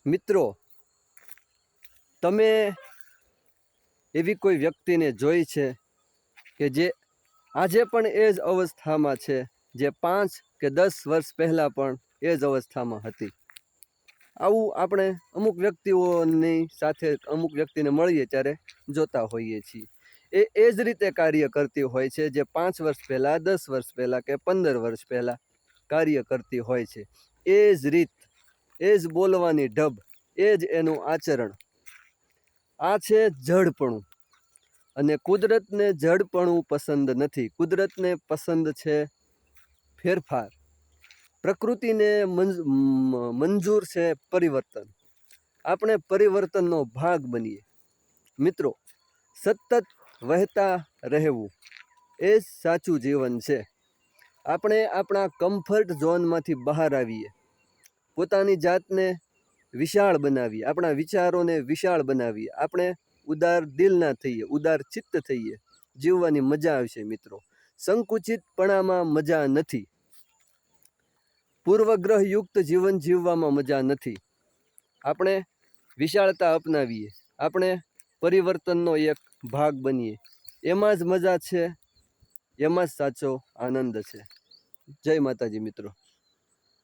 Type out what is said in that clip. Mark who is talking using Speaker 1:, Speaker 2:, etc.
Speaker 1: મિત્રો, તમે એવી કોઈ વ્યક્તિને જોઈ છે કે જે આજે પણ એ જ અવસ્થામાં છે જે 5 કે 10 વર્ષ પહેલાં પણ એ જ અવસ્થામાં હતી? આવું આપણે અમુક વ્યક્તિઓની સાથે અમુક વ્યક્તિને મળીએ ત્યારે જોતા હોઈએ છીએ. એ જ રીતે કાર્ય કરતી હોય છે જે 5 વર્ષ પહેલાં, 10 વર્ષ પહેલાં કે 15 વર્ષ પહેલાં કાર્ય કરતી હોય છે. એ જ રીત, એ જ બોલવાની ઢબ, એ જ એનું આચરણ. આ છે જડપણું. અને કુદરતને જડપણું પસંદ નથી. કુદરતને પસંદ છે ફેરફાર. પ્રકૃતિને મંજૂર છે પરિવર્તન. આપણે પરિવર્તનનો ભાગ બનીએ. મિત્રો, સતત વહેતા રહેવું એ જ સાચું જીવન છે. આપણે આપણા કમ્ફર્ટ ઝોનમાંથી બહાર આવીએ, પોતાની જાતને વિશાળ બનાવીએ, આપણા વિચારોને વિશાળ બનાવીએ, આપણે ઉદાર દિલના થઈએ, ઉદાર ચિત્ત થઈએ. જીવવાની મજા આવશે મિત્રો. સંકુચિતપણામાં મજા નથી. પૂર્વગ્રહયુક્ત જીવન જીવવામાં મજા નથી. આપણે વિશાળતા અપનાવીએ, આપણે પરિવર્તનનો એક ભાગ બનીએ. એમાં જ મજા છે, એમાં જ સાચો આનંદ છે. જય માતાજી મિત્રો.